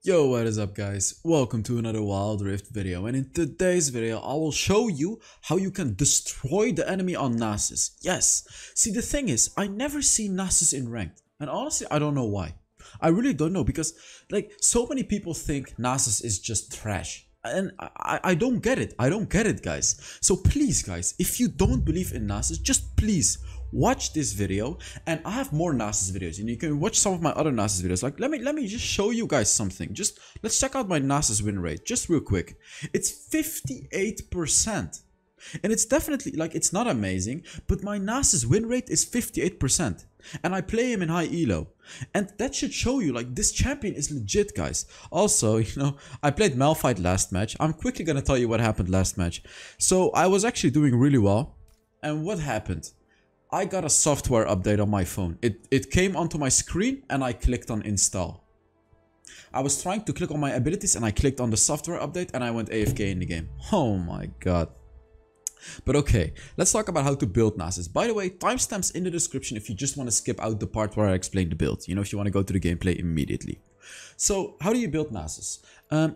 Yo, what is up guys? Welcome to another Wild Rift video, and in today's video I will show you how you can destroy the enemy on Nasus. Yes, see the thing is, I never see Nasus in ranked, and honestly I don't know why. I really don't know, because like so many people think Nasus is just trash. And I don't get it. I don't get it, guys. So please, guys, if you don't believe in Nasus, just please watch this video. And I have more Nasus videos, and you can watch some of my other Nasus videos. Like let me just show you guys something. Just let's check out my Nasus win rate just real quick. It's 58%. And it's definitely, like, it's not amazing, but my Nasus win rate is 58%. And I play him in high elo. And that should show you, like, this champion is legit, guys. Also, you know, I played Malphite last match. I'm quickly gonna tell you what happened last match. So, I was actually doing really well. And what happened? I got a software update on my phone. It came onto my screen and I clicked on install. I was trying to click on my abilities and I clicked on the software update and I went AFK in the game. Oh my god. But okay, let's talk about how to build Nasus. By the way, timestamps in the description if you just want to skip out the part where I explain the build. You know, if you want to go to the gameplay immediately. So, how do you build Nasus?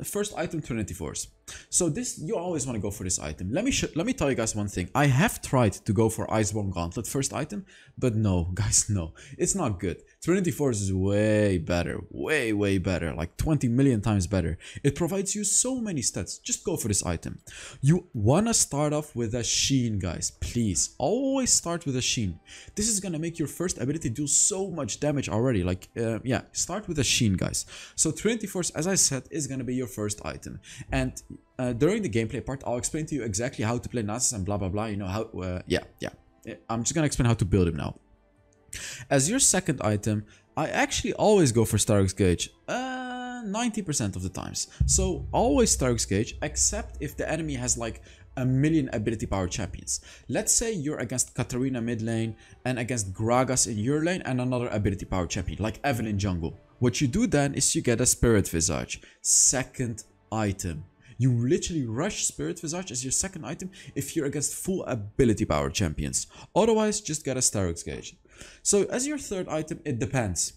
First item, Trinity Force. So this, you always want to go for this item. Let me tell you guys one thing. I have tried to go for Iceborne Gauntlet first item, but no, guys, no. It's not good. Trinity Force is way better. Way better. Like 20 million times better. It provides you so many stats. Just go for this item. You want to start off with a Sheen, guys. Please. Always start with a Sheen. This is going to make your first ability do so much damage already. Like, yeah, start with a Sheen, guys. So Trinity Force, as I said, is going to be your first item. And during the gameplay part, I'll explain to you exactly how to play Nasus and blah blah blah. You know how, yeah. I'm just gonna explain how to build him now. As your second item, I actually always go for Stark's Gauge. 90% of the times. So always Stark's Gauge, except if the enemy has like a million ability power champions. Let's say you're against Katarina mid lane and against Gragas in your lane and another ability power champion like Evelyn jungle. What you do then is you get a Spirit Visage, second item. You literally rush Spirit Visage as your second item if you're against full ability power champions. Otherwise, just get a Stark's Gauge. So as your third item, it depends.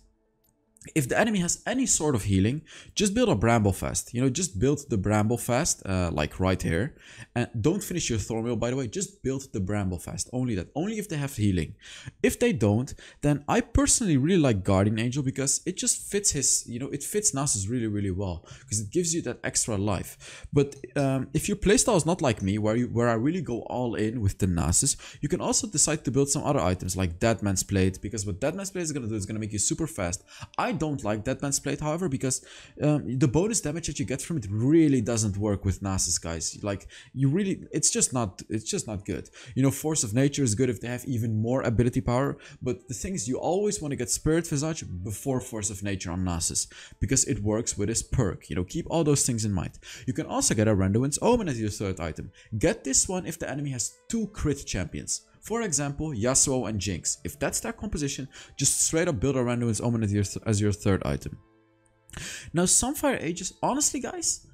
If the enemy has any sort of healing, just build a Bramblefast. You know, just build the Bramblefast, like right here. And don't finish your Thornwheel, by the way. Just build the Bramblefast. Only that. Only if they have healing. If they don't, then I personally really like Guardian Angel because it just fits his, you know, it fits Nasus really well. Because it gives you that extra life. But if your playstyle is not like me, where I really go all in with the Nasus, you can also decide to build some other items like Deadman's Plate. Because what Deadman's Plate is going to do is going to make you super fast. I don't like Deadman's Plate, however, because the bonus damage that you get from it really doesn't work with Nasus, guys. Like, you really, it's just not good. You know, Force of Nature is good if they have even more ability power, but the thing is, you always want to get Spirit Visage before Force of Nature on Nasus, because it works with his perk. You know, keep all those things in mind. You can also get a Randuin's Omen as your third item. Get this one if the enemy has two crit champions. For example, Yasuo and Jinx. If that's their composition, just straight up build a Randuin's Omen as your third item. Now, Sunfire Aegis, honestly, guys,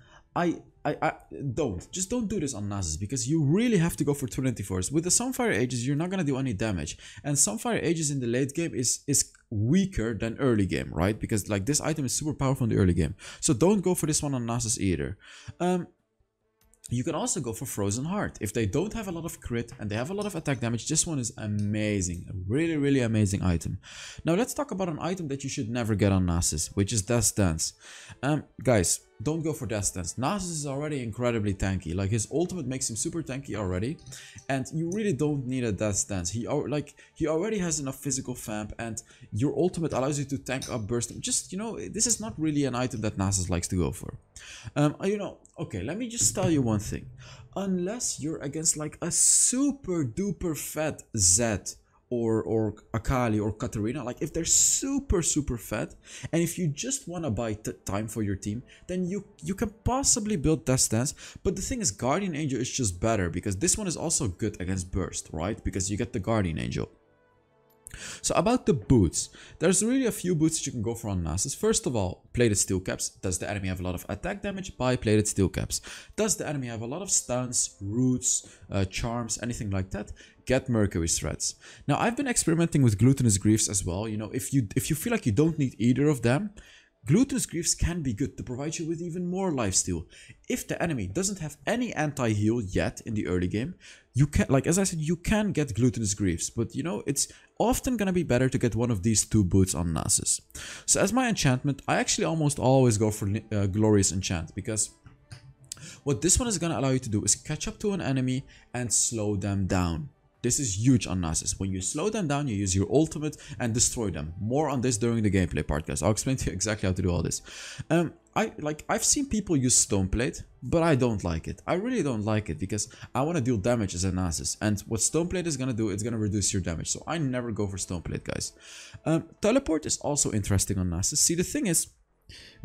just don't do this on Nasus, because you really have to go for Trinity Force. With the Sunfire Aegis, you're not gonna do any damage, and Sunfire Aegis in the late game is weaker than early game, right? Because like this item is super powerful in the early game, so don't go for this one on Nasus either. You can also go for Frozen Heart. If they don't have a lot of crit and they have a lot of attack damage, this one is amazing. A really amazing item. Now let's talk about an item that you should never get on Nasus, which is Death's Dance. Guys, don't go for Death's Dance. Nasus is already incredibly tanky. Like, his ultimate makes him super tanky already. And you really don't need a Death's Dance. He already has enough physical vamp, and your ultimate allows you to tank up burst. Just, you know, this is not really an item that Nasus likes to go for. You know, okay, let me just tell you one thing. Unless you're against like a super duper fat Zed or Akali or Katarina, like if they're super fat, and if you just want to buy time for your team, then you can possibly build Death's Dance. But the thing is, Guardian Angel is just better, because this one is also good against burst, right? Because you get the Guardian Angel. So about the boots, there's really a few boots that you can go for on Nasus. First of all, plated steel caps. Does the enemy have a lot of attack damage? Buy plated steel caps. Does the enemy have a lot of stuns, roots, charms, anything like that? Get Mercury threads. Now, I've been experimenting with glutinous griefs as well. You know, if you feel like you don't need either of them, Glutinous Greaves can be good to provide you with even more lifesteal. If the enemy doesn't have any anti-heal yet in the early game, you can, like as I said, you can get Glutinous Greaves, but you know, it's often gonna be better to get one of these two boots on Nasus. So as my enchantment, I actually almost always go for Glorious Enchant, because what this one is gonna allow you to do is catch up to an enemy and slow them down. This is huge on Nasus. When you slow them down, you use your ultimate and destroy them. More on this during the gameplay part, guys. I'll explain to you exactly how to do all this. I've seen people use Stoneplate, but I don't like it. I really don't like it because I want to deal damage as a Nasus. And what Stoneplate is gonna do, it's gonna reduce your damage. So I never go for Stoneplate, guys. Teleport is also interesting on Nasus. See, the thing is,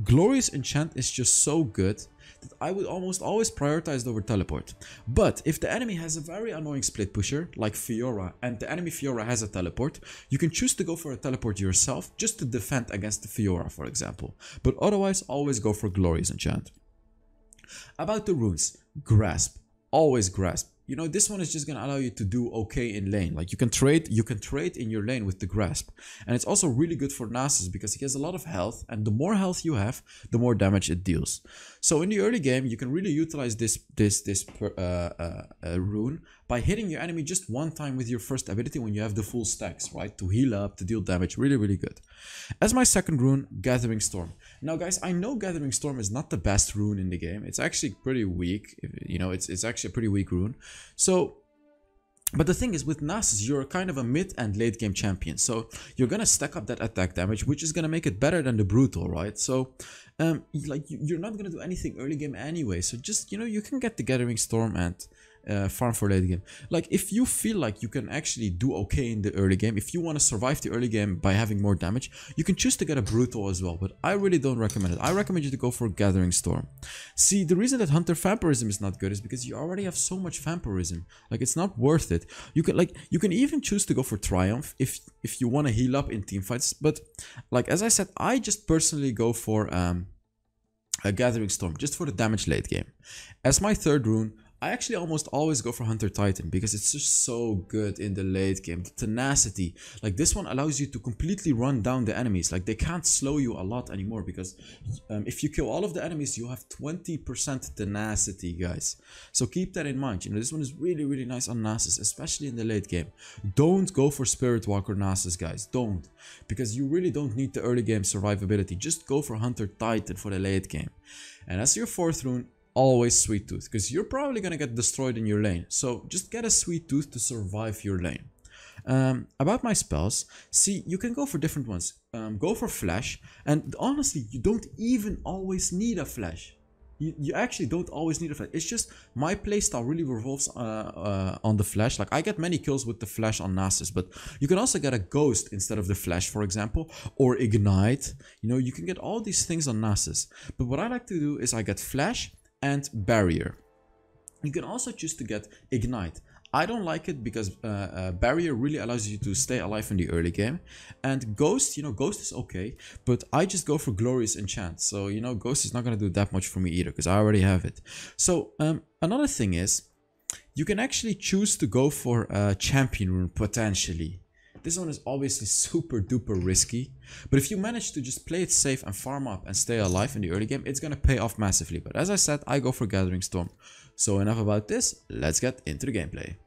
Glorious Enchant is just so good that I would almost always prioritize it over Teleport. But if the enemy has a very annoying split pusher like Fiora, and the enemy Fiora has a Teleport, you can choose to go for a Teleport yourself just to defend against the Fiora, for example. But otherwise, always go for Glorious Enchant. About the runes, Grasp. Always Grasp. You know, this one is just gonna allow you to do okay in lane. Like you can trade in your lane with the Grasp. And it's also really good for Nasus because he has a lot of health, and the more health you have, the more damage it deals. So in the early game, you can really utilize this rune by hitting your enemy just one time with your first ability when you have the full stacks, right? To heal up, to deal damage, really, really good. As my second rune, Gathering Storm. Now guys, I know Gathering Storm is not the best rune in the game. It's actually pretty weak. You know, it's actually a pretty weak rune. So, but the thing is, with Nasus, you're kind of a mid and late game champion. So you're gonna stack up that attack damage, which is gonna make it better than the Brutal, right? So, you're not gonna do anything early game anyway. So just, you know, you can get the Gathering Storm and farm for late game. Like if you feel like you can actually do okay in the early game, if you want to survive the early game by having more damage, you can choose to get a Brutal as well, but I really don't recommend it. I recommend you to go for Gathering Storm. See, the reason that Hunter Vampirism is not good is because you already have so much Vampirism. Like it's not worth it. You can even choose to go for Triumph if you want to heal up in team fights, but like as I said, I just personally go for a Gathering Storm just for the damage late game. As my third rune, I actually almost always go for Hunter Titan because it's just so good in the late game. The tenacity, like this one allows you to completely run down the enemies. Like they can't slow you a lot anymore because if you kill all of the enemies, you have 20% tenacity, guys. So keep that in mind. You know, this one is really, really nice on Nasus, especially in the late game. Don't go for Spirit Walker Nasus, guys. Don't, because you really don't need the early game survivability. Just go for Hunter Titan for the late game. And as your fourth rune, always Sweet Tooth, because you're probably gonna get destroyed in your lane. So just get a Sweet Tooth to survive your lane. About my spells, see, you can go for different ones. Go for Flash, and honestly, you don't even always need a Flash. You actually don't always need a Flash. It's just my playstyle really revolves on the Flash. Like I get many kills with the Flash on Nasus, but you can also get a Ghost instead of the Flash, for example, or Ignite. You know, you can get all these things on Nasus. But what I like to do is I get Flash and Barrier. You can also choose to get Ignite. I don't like it because Barrier really allows you to stay alive in the early game. And Ghost, you know, Ghost is okay, but I just go for Glorious Enchant. So, you know, Ghost is not going to do that much for me either because I already have it. So, another thing is, you can actually choose to go for a Champion Rune potentially. This one is obviously super duper risky, but if you manage to just play it safe and farm up and stay alive in the early game, it's gonna pay off massively. But as I said, I go for Gathering Storm. So enough about this, let's get into the gameplay.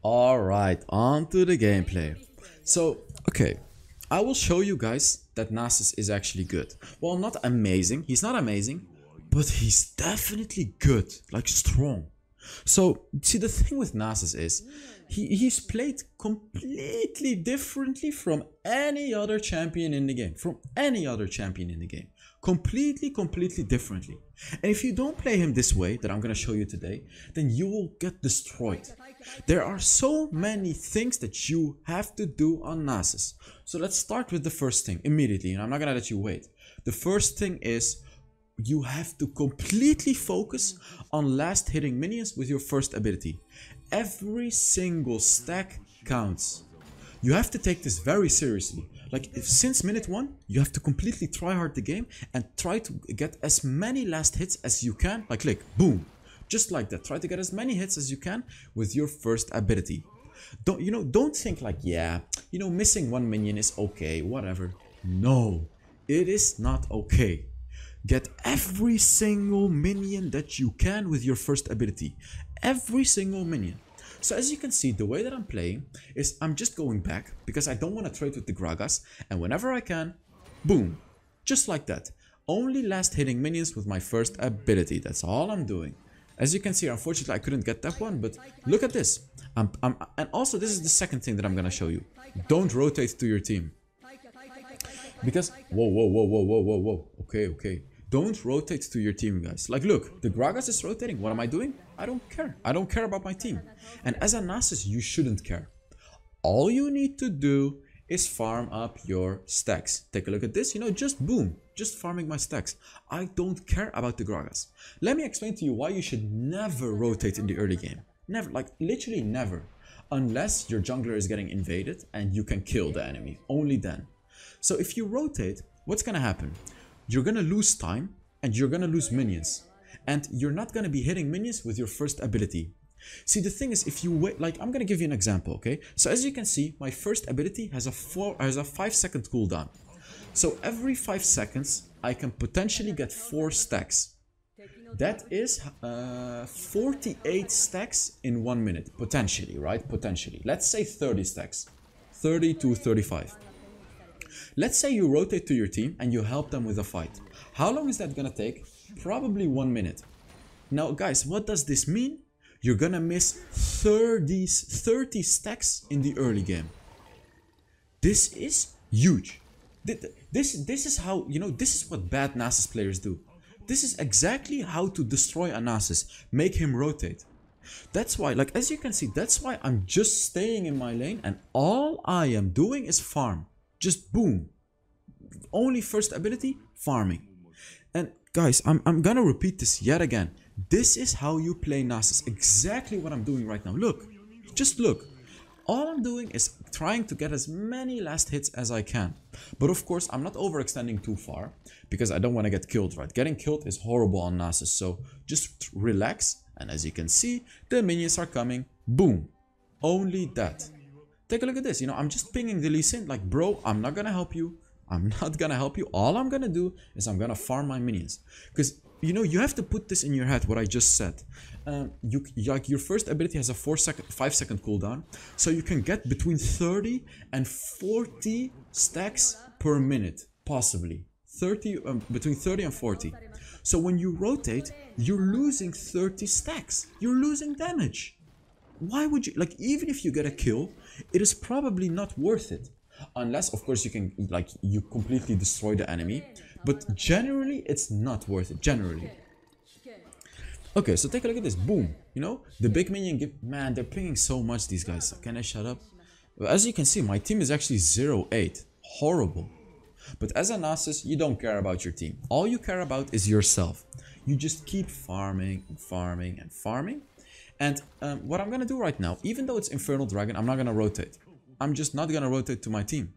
Alright, on to the gameplay. So, okay, I will show you guys that Nasus is actually good. Well, not amazing, he's not amazing, but he's definitely good, like strong. So, see, the thing with Nasus is, he's played completely differently from any other champion in the game. Completely differently. And if you don't play him this way, that I'm gonna show you today, then you will get destroyed. There are so many things that you have to do on Nasus. So let's start with the first thing immediately, and I'm not gonna let you wait. The first thing is, you have to completely focus on last hitting minions with your first ability. Every single stack counts. You have to take this very seriously. Like, since minute 1, you have to completely try hard the game and try to get as many last hits as you can. Like, click, boom, just like that. Try to get as many hits as you can with your first ability. Don't think like, yeah, missing one minion is okay, whatever. No. It is not okay. Get every single minion that you can with your first ability. Every single minion. So as you can see, the way that I'm playing is I'm just going back because I don't want to trade with the Gragas, and whenever I can, boom, just like that. Only last hitting minions with my first ability. That's all I'm doing. As you can see, unfortunately I couldn't get that one, but look at this. And also this is the second thing that I'm gonna show you. Don't rotate to your team. Because, whoa. Okay. Don't rotate to your team, guys. Like, look, the Gragas is rotating. What am I doing? I don't care. I don't care about my team. And as a Nasus, you shouldn't care. All you need to do is farm up your stacks. Take a look at this, you know, just boom, just farming my stacks. I don't care about the Gragas. Let me explain to you why you should never rotate in the early game. Never, like literally never. Unless your jungler is getting invaded and you can kill the enemy. Only then. So if you rotate, what's gonna happen? You're gonna lose time and you're gonna lose minions. And you're not gonna be hitting minions with your first ability. See, the thing is, if you wait, like I'm gonna give you an example, okay? So as you can see, my first ability has a 5-second cooldown. So every 5 seconds, I can potentially get 4 stacks. That is 48 stacks in 1 minute, potentially, right? Potentially. Let's say 30 stacks, 30 to 35. Let's say you rotate to your team and you help them with a fight. How long is that gonna take? Probably 1 minute. Now, guys, what does this mean? You're gonna miss 30 stacks in the early game. This is huge. This is how, you know, this is what bad Nasus players do. This is exactly how to destroy a Nasus. Make him rotate. That's why, like, as you can see, that's why I'm just staying in my lane and all I am doing is farm. Just boom. Only first ability, farming. And guys, I'm gonna repeat this yet again. This is how you play Nasus. Exactly what I'm doing right now. Look. Just look. All I'm doing is trying to get as many last hits as I can. But of course, I'm not overextending too far because I don't want to get killed, right? Getting killed is horrible on Nasus. So just relax. And as you can see, the minions are coming. Boom. Only that. Take a look at this. You know, I'm just pinging the Lee Sin. Like, bro, I'm not gonna help you. I'm not gonna help you. All I'm gonna do is I'm gonna farm my minions. Because, you know, you have to put this in your head, what I just said. Like your first ability has a 5-second cooldown. So you can get between 30 and 40 stacks per minute. Possibly. Between 30 and 40. So when you rotate, you're losing 30 stacks. You're losing damage. Why would you, like, even if you get a kill, it is probably not worth it. Unless, of course, you can, like, you completely destroy the enemy. But generally, it's not worth it. Generally. Okay, so take a look at this. Boom. You know, the big minion, man, they're pinging so much, these guys. Can I shut up? Well, as you can see, my team is actually 0-8. Horrible. But as a Nasus, you don't care about your team. All you care about is yourself. You just keep farming and farming and farming. And what I'm gonna do right now, even though it's Infernal Dragon, I'm not gonna rotate. I'm just not gonna rotate to my team.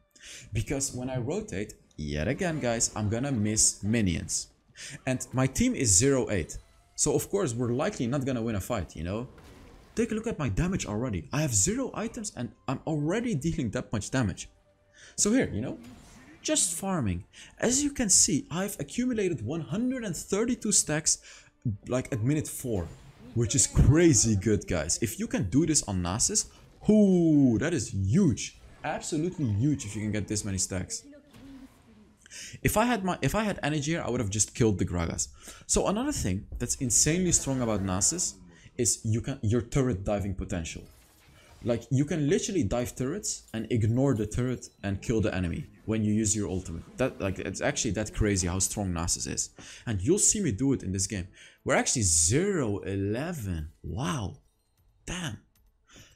Because when I rotate, yet again, guys, I'm gonna miss minions. And my team is 0-8. So of course, we're likely not gonna win a fight, you know? Take a look at my damage already. I have 0 items and I'm already dealing that much damage. So here, you know, just farming. As you can see, I've accumulated 132 stacks like at minute 4. Which is crazy good, guys. If you can do this on Nasus, ooh, that is huge. Absolutely huge if you can get this many stacks. If I had energy here, I would have just killed the Gragas. So another thing that's insanely strong about Nasus is your turret diving potential. Like, you can literally dive turrets and ignore the turret and kill the enemy when you use your ultimate. That, like, it's actually that crazy how strong Nasus is. And you'll see me do it in this game. We're actually 0-11. Wow. Damn.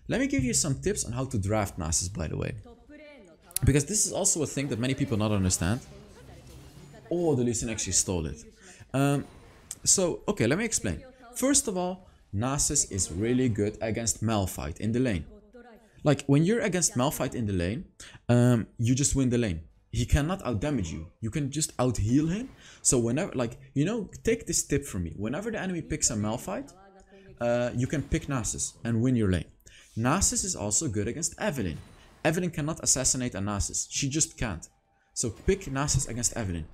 Let me give you some tips on how to draft Nasus, by the way. Because this is also a thing that many people not understand. Oh, the Lee Sin actually stole it. So, okay, let me explain. First of all, Nasus is really good against Malphite in the lane. Like, when you're against Malphite in the lane, you just win the lane. He cannot outdamage you. You can just out-heal him. So whenever, like, you know, take this tip from me. Whenever the enemy picks a Malphite, you can pick Nasus and win your lane. Nasus is also good against Evelynn. Evelynn cannot assassinate a Nasus. She just can't. So pick Nasus against Evelyn.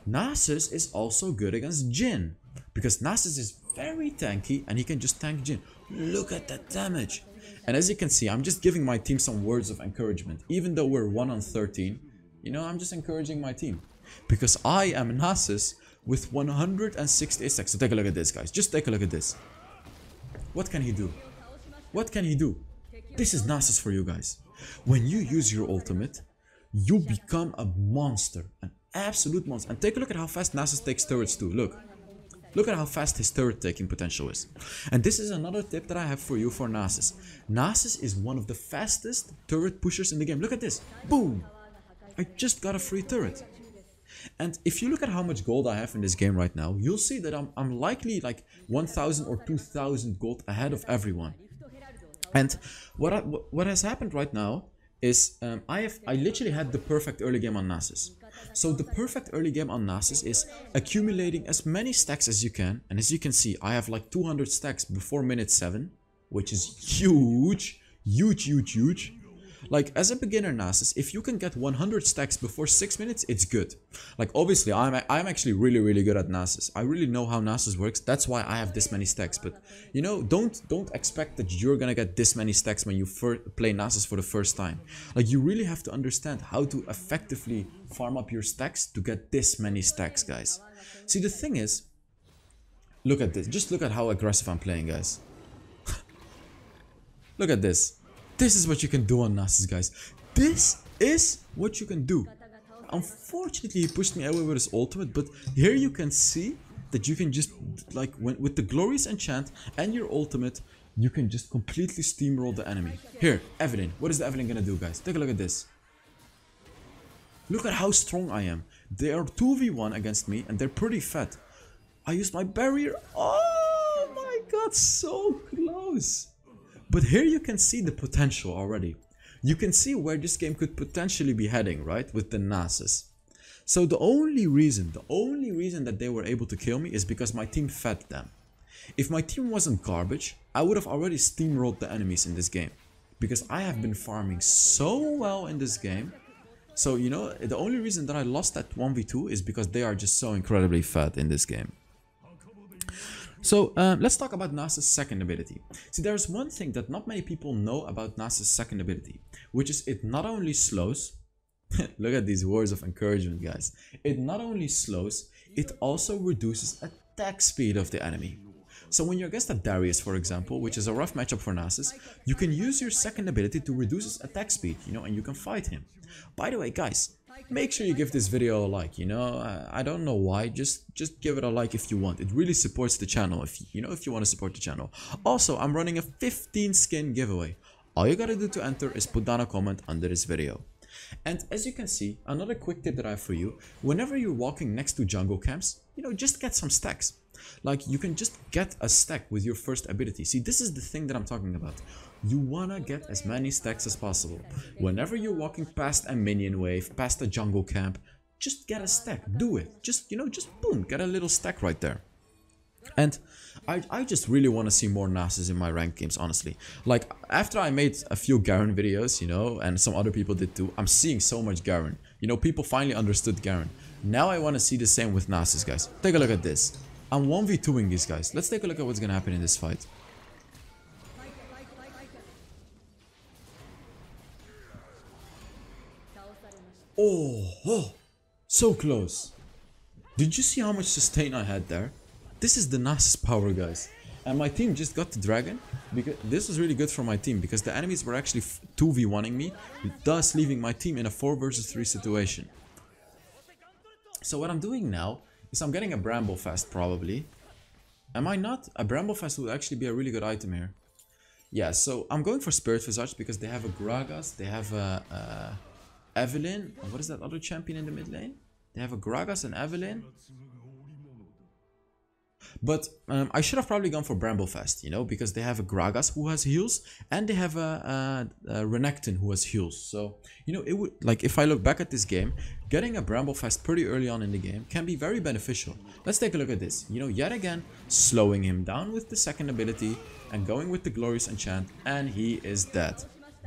Nasus is also good against Jhin, because Nasus is very tanky and he can just tank Jhin. Look at that damage. And as you can see, I'm just giving my team some words of encouragement. Even though we're 1 on 13, you know, I'm just encouraging my team. Because I am Nasus with 168 stacks. So take a look at this, guys. Just take a look at this. What can he do? What can he do? This is Nasus for you guys. When you use your ultimate, you become a monster. An absolute monster. And take a look at how fast Nasus takes turrets too. Look. Look at how fast his turret taking potential is. And this is another tip that I have for you for Nasus. Nasus is one of the fastest turret pushers in the game. Look at this. Boom. I just got a free turret. And if you look at how much gold I have in this game right now, you'll see that I'm likely like 1000 or 2000 gold ahead of everyone. And what has happened right now is I literally had the perfect early game on Nasus. So the perfect early game on Nasus is accumulating as many stacks as you can. And as you can see, I have like 200 stacks before minute 7, which is huge. Huge. Like, as a beginner Nasus, if you can get 100 stacks before 6 minutes, it's good. Like, obviously, I'm actually really good at Nasus. I really know how Nasus works. That's why I have this many stacks. But, you know, don't expect that you're gonna get this many stacks when you play Nasus for the first time. Like, you really have to understand how to effectively farm up your stacks to get this many stacks, guys. See, the thing is, look at this. Just look at how aggressive I'm playing, guys. Look at this. This is what you can do on Nasus, guys. This is what you can do. Unfortunately, he pushed me away with his ultimate, but here you can see that you can just, like, with the glorious enchant and your ultimate, you can just completely steamroll the enemy. Here, Evelyn. What is the Evelyn gonna do, guys? Take a look at this. Look at how strong I am. They are 2v1 against me, and they're pretty fat. I used my barrier. Oh my god, so close. But here you can see the potential already. You can see where this game could potentially be heading, right? With the Nasus. So the only reason that they were able to kill me is because my team fed them. If my team wasn't garbage, I would have already steamrolled the enemies in this game. Because I have been farming so well in this game. So, you know, the only reason that I lost that 1v2 is because they are just so incredibly fat in this game. So let's talk about Nasus' second ability. See, there's one thing that not many people know about Nasus' second ability, which is it not only slows, look at these words of encouragement, guys. It not only slows, it also reduces attack speed of the enemy. So when you're against a Darius, for example, which is a rough matchup for Nasus, you can use your second ability to reduce his attack speed, you know, and you can fight him. By the way, guys, make sure you give this video a like, you know, I don't know why, just give it a like if you want. It really supports the channel if you want to support the channel. Also, I'm running a 15 skin giveaway. All you gotta do to enter is put down a comment under this video. And as you can see, another quick tip that I have for you, whenever you're walking next to jungle camps, you know, just get some stacks. Like, you can just get a stack with your first ability. See, this is the thing that I'm talking about. You wanna get as many stacks as possible. Whenever you're walking past a minion wave, past a jungle camp, just get a stack. Do it. Just, you know, just boom, get a little stack right there. And I just really want to see more Nasus in my ranked games, honestly. Like, after I made a few Garen videos, you know, and some other people did too, I'm seeing so much Garen. You know, people finally understood Garen. Now I want to see the same with Nasus, guys. Take a look at this. I'm 1v2ing these guys. Let's take a look at what's gonna happen in this fight. Oh, so close. Did you see how much sustain I had there? This is the Nasus power, guys. And my team just got the dragon. Because this was really good for my team, because the enemies were actually 2v1ing me, thus leaving my team in a 4 versus 3 situation. So what I'm doing now is I'm getting a Bramble Fast, probably. Am I not? A Bramble Fast would actually be a really good item here. Yeah, so I'm going for Spirit Visage because they have a Gragas, they have a Evelyn. What is that other champion in the mid lane? They have a Gragas and Evelyn. But I should have probably gone for Bramble Fast, you know, because they have a Gragas who has heals and they have a Renekton who has heals. So, you know, it would, like, if I look back at this game, getting a Bramble Fast pretty early on in the game can be very beneficial. Let's take a look at this. You know, yet again, slowing him down with the second ability and going with the Glorious Enchant, and he is dead.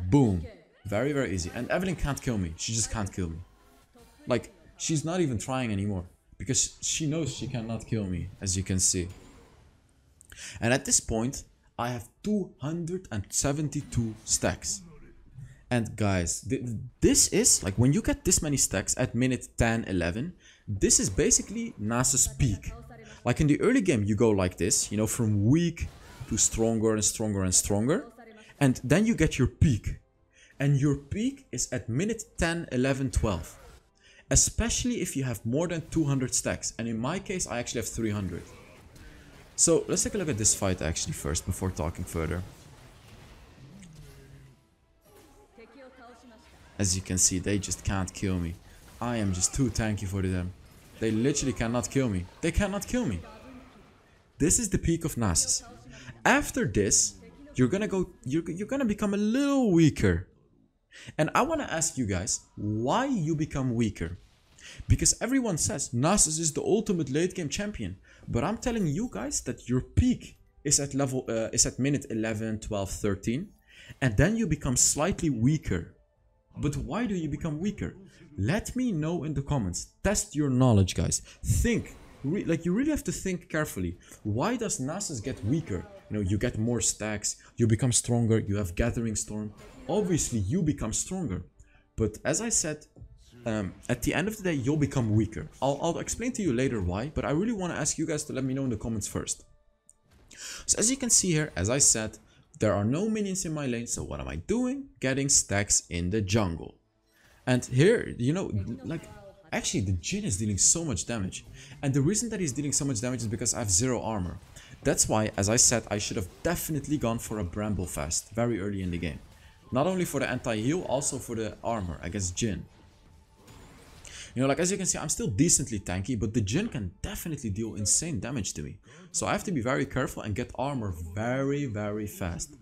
Boom. Very, very easy. And Evelyn can't kill me. She just can't kill me. Like, she's not even trying anymore. Because she knows she cannot kill me, as you can see. And at this point, I have 272 stacks. And guys, this is, like, when you get this many stacks at minute 10, 11, this is basically Nasus' peak. Like in the early game, you go like this, you know, from weak to stronger and stronger and stronger. And then you get your peak. And your peak is at minute 10, 11, 12. Especially if you have more than 200 stacks. And in my case, I actually have 300. So let's take a look at this fight actually first before talking further. As you can see, they just can't kill me. I am just too tanky for them. They literally cannot kill me. They cannot kill me. This is the peak of Nasus. After this, you're gonna become a little weaker. And I want to ask you guys why you become weaker. Because everyone says Nasus is the ultimate late game champion. But I'm telling you guys that your peak is at minute 11, 12, 13. And then you become slightly weaker. But why do you become weaker? Let me know in the comments. Test your knowledge, guys. Think. Like, you really have to think carefully. Why does Nasus get weaker? You know, you get more stacks, you become stronger, you have Gathering Storm. Obviously, you become stronger. But as I said, at the end of the day, you'll become weaker. I'll explain to you later why, but I really want to ask you guys to let me know in the comments first. So as you can see here, as I said, there are no minions in my lane, so what am I doing? Getting stacks in the jungle. And here, you know, like, actually the Jhin is dealing so much damage. And the reason that he's dealing so much damage is because I have 0 armor. That's why, as I said, I should have definitely gone for a Bramble Fast very early in the game. Not only for the anti-heal, also for the armor against Jhin. You know, like, as you can see, I'm still decently tanky, but the Jhin can definitely deal insane damage to me. So I have to be very careful and get armor very, very fast.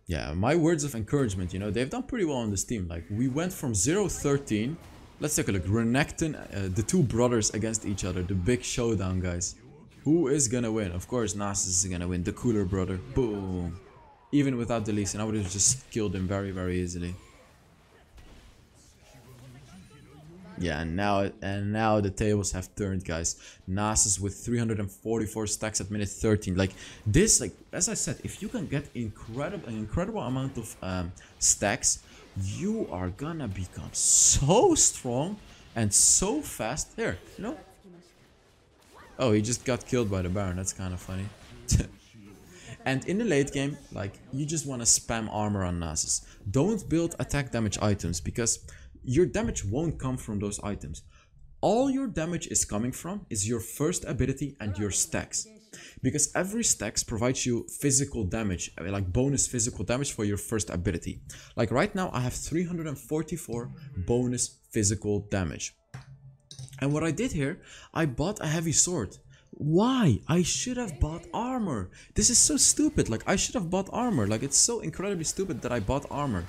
Yeah, my words of encouragement, you know, they've done pretty well on this team. Like, we went from 0-13. Let's take a look. Renekton, the two brothers against each other. The big showdown, guys. Who is gonna win? Of course, Nasus is gonna win. The cooler brother. Boom. Even without the Lee Sin, I would have just killed him very, very easily. Yeah, and now the tables have turned, guys. Nasus with 344 stacks at minute 13. Like this, like as I said, if you can get an incredible amount of stacks, you are gonna become so strong and so fast. Here, you know. Oh, he just got killed by the Baron. That's kind of funny. And in the late game, like, you just want to spam armor on Nasus. Don't build attack damage items, because your damage won't come from those items. All your damage is coming from is your first ability and your stacks. Because every stacks provides you physical damage, like bonus physical damage for your first ability. Like right now I have 344 bonus physical damage. And what I did here, I bought a heavy sword. Why? I should have bought armor. This is so stupid. Like, I should have bought armor. Like, it's so incredibly stupid that I bought armor.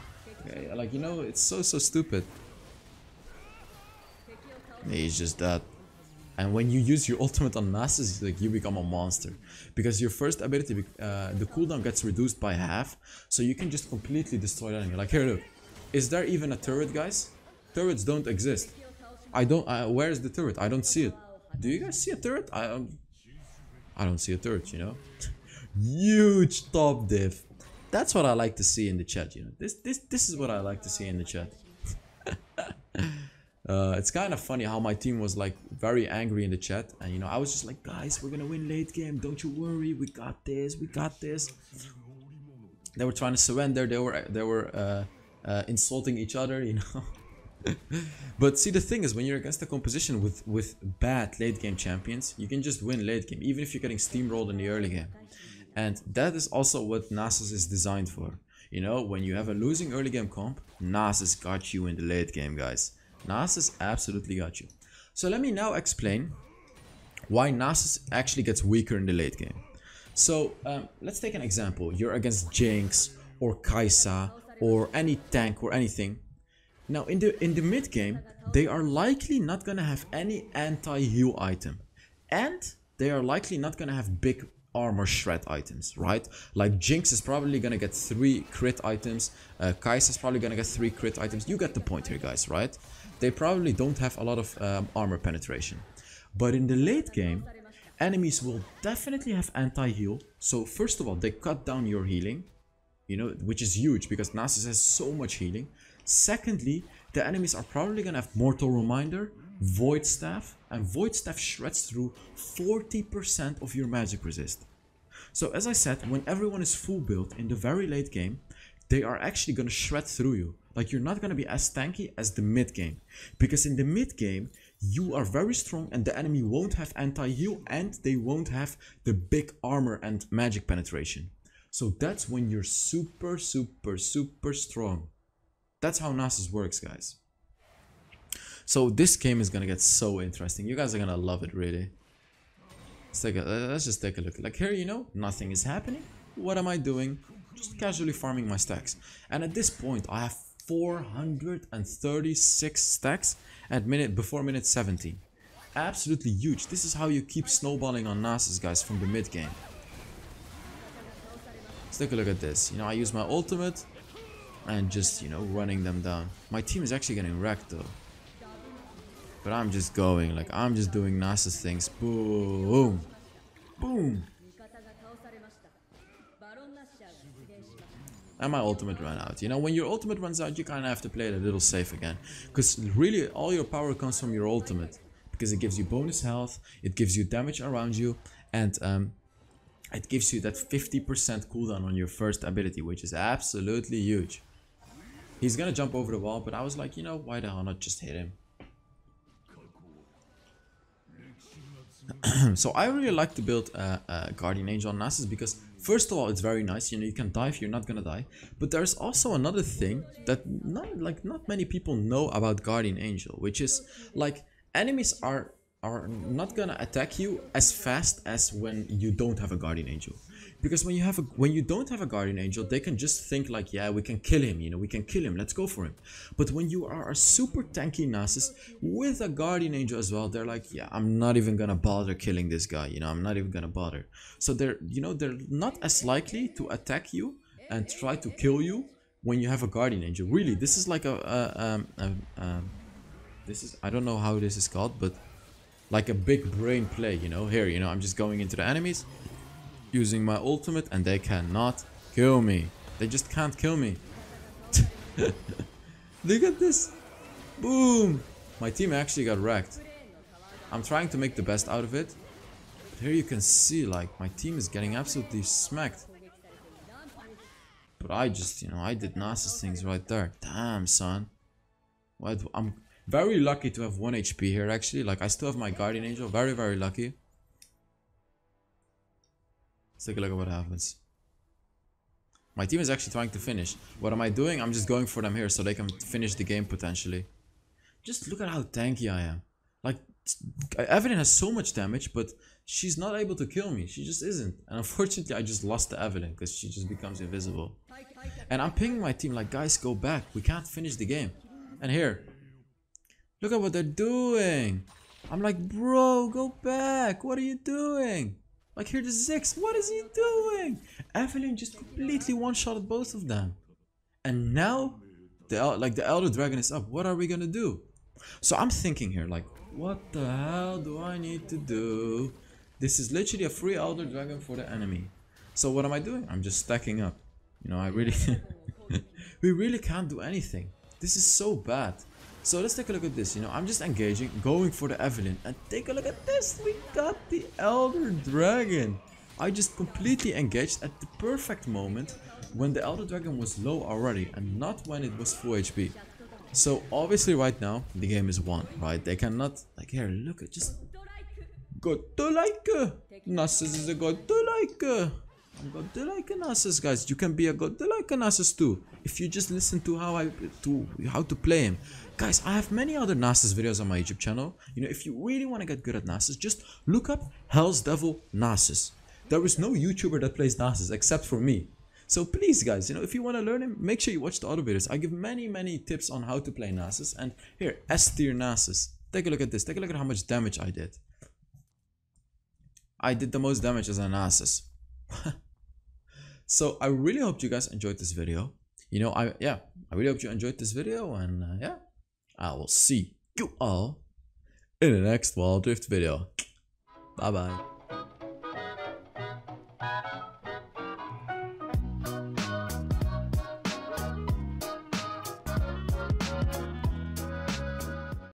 Okay? Like, you know, it's so stupid. He's just that. And when you use your ultimate on Nasus, like, you become a monster. Because your first ability, the cooldown gets reduced by half. So you can just completely destroy the enemy. Like, here, look. Is there even a turret, guys? Turrets don't exist. I don't, where is the turret? I don't see it. Do you guys see a turret? I don't see a turret, you know. Huge top diff. That's what I like to see in the chat, you know. This is what I like to see in the chat. It's kind of funny how my team was like very angry in the chat, and you know, I was just like, guys, we're gonna win late game. Don't you worry, we got this. We got this. They were trying to surrender. They were insulting each other, you know. But see, the thing is, when you're against a composition with bad late game champions, you can just win late game, even if you're getting steamrolled in the early game. And that is also what Nasus is designed for. You know, when you have a losing early game comp, Nasus got you in the late game, guys. Nasus absolutely got you. So let me now explain why Nasus actually gets weaker in the late game. So let's take an example. You're against Jinx or Kai'Sa or any tank or anything. Now in the mid game, they are likely not gonna have any anti-heal item, and they are likely not gonna have big armor shred items, right? Like Jinx is probably gonna get 3 crit items, Kai'Sa is probably gonna get 3 crit items. You get the point here, guys, right? They probably don't have a lot of armor penetration. But in the late game, enemies will definitely have anti-heal. So first of all, they cut down your healing, you know, which is huge because Nasus has so much healing. Secondly, the enemies are probably gonna have Mortal Reminder, Void Staff, and Void Staff shreds through 40% of your magic resist. So as I said, when everyone is full build in the very late game, they are actually gonna shred through you. Like, you're not gonna be as tanky as the mid game, because in the mid game you are very strong and the enemy won't have anti-heal and they won't have the big armor and magic penetration. So that's when you're super strong. That's how Nasus works, guys. So this game is gonna get so interesting. You guys are gonna love it, really. Let's just take a look. Like here, you know, nothing is happening. What am I doing? Just casually farming my stacks. And at this point, I have 436 stacks at before minute 17. Absolutely huge. This is how you keep snowballing on Nasus, guys, from the mid game. Let's take a look at this. You know, I use my ultimate and just, you know, running them down. My team is actually getting wrecked though. But I'm just going, like, I'm just doing Nasus things. Boom. Boom. And my ultimate ran out. You know, when your ultimate runs out, you kind of have to play it a little safe again. Because really, all your power comes from your ultimate. Because it gives you bonus health, it gives you damage around you, and it gives you that 50% cooldown on your first ability, which is absolutely huge. He's gonna jump over the wall, but I was like, you know, why the hell not just hit him? So I really like to build Guardian Angel on Nasus because first of all, it's very nice. You know, you can dive, you're not gonna die. But there's also another thing that not many people know about Guardian Angel, which is like enemies are not gonna attack you as fast as when you don't have a Guardian Angel. Because when you don't have a Guardian Angel, they can just think like, yeah, we can kill him, you know, we can kill him, let's go for him. But when you are a super tanky Nasus with a Guardian Angel as well, they're like, yeah, I'm not even gonna bother killing this guy, you know, I'm not even gonna bother. So they're not as likely to attack you and try to kill you when you have a Guardian Angel. Really, this is like this is, I don't know how this is called, but like a big brain play, you know. Here, you know, I'm just going into the enemies, using my ultimate, and they cannot kill me. They just can't kill me. Look at this. Boom. My team actually got wrecked. I'm trying to make the best out of it. But here you can see, like, my team is getting absolutely smacked. But I just, you know, I did Nasus things right there. Damn, son. What? I'm very lucky to have 1 HP here, actually. Like, I still have my Guardian Angel. Very, very lucky. Let's take a look at what happens. My team is actually trying to finish. What am I doing? I'm just going for them here so they can finish the game potentially. Just look at how tanky I am. Like, Evelyn has so much damage, but she's not able to kill me. She just isn't. And unfortunately, I just lost to Evelyn because she just becomes invisible. And I'm pinging my team like, guys, go back. We can't finish the game. And here, look at what they're doing. I'm like, bro, go back. What are you doing? Like, here the Ziggs, what is he doing? Evelyn just completely one-shotted both of them. And now, the Elder Dragon is up. What are we gonna do? So I'm thinking here, like, what the hell do I need to do? This is literally a free Elder Dragon for the enemy. So what am I doing? I'm just stacking up. You know, I really... we really can't do anything. This is so bad. So let's take a look at this, you know, I'm just engaging, going for the Evelyn, and take a look at this, we got the Elder Dragon. I just completely engaged at the perfect moment when the Elder Dragon was low already, and not when it was full HP. So obviously right now, the game is won, right? They cannot, like here, look at just... Godlike! Nasus is a Godlike! I'm Godlike Nasus, guys. You can be a Godlike Nasus too, if you just listen to how to play him. Guys, I have many other Nasus videos on my YouTube channel. You know, if you really want to get good at Nasus, just look up HellsDevil Nasus. There is no YouTuber that plays Nasus except for me. So please, guys, you know, if you want to learn him, make sure you watch the other videos. I give many tips on how to play Nasus. And here, S tier Nasus. Take a look at this. Take a look at how much damage I did. I did the most damage as an Nasus. So I really hope you guys enjoyed this video. You know, I really hope you enjoyed this video, and yeah, I will see you all in the next Wild Rift video. Bye bye.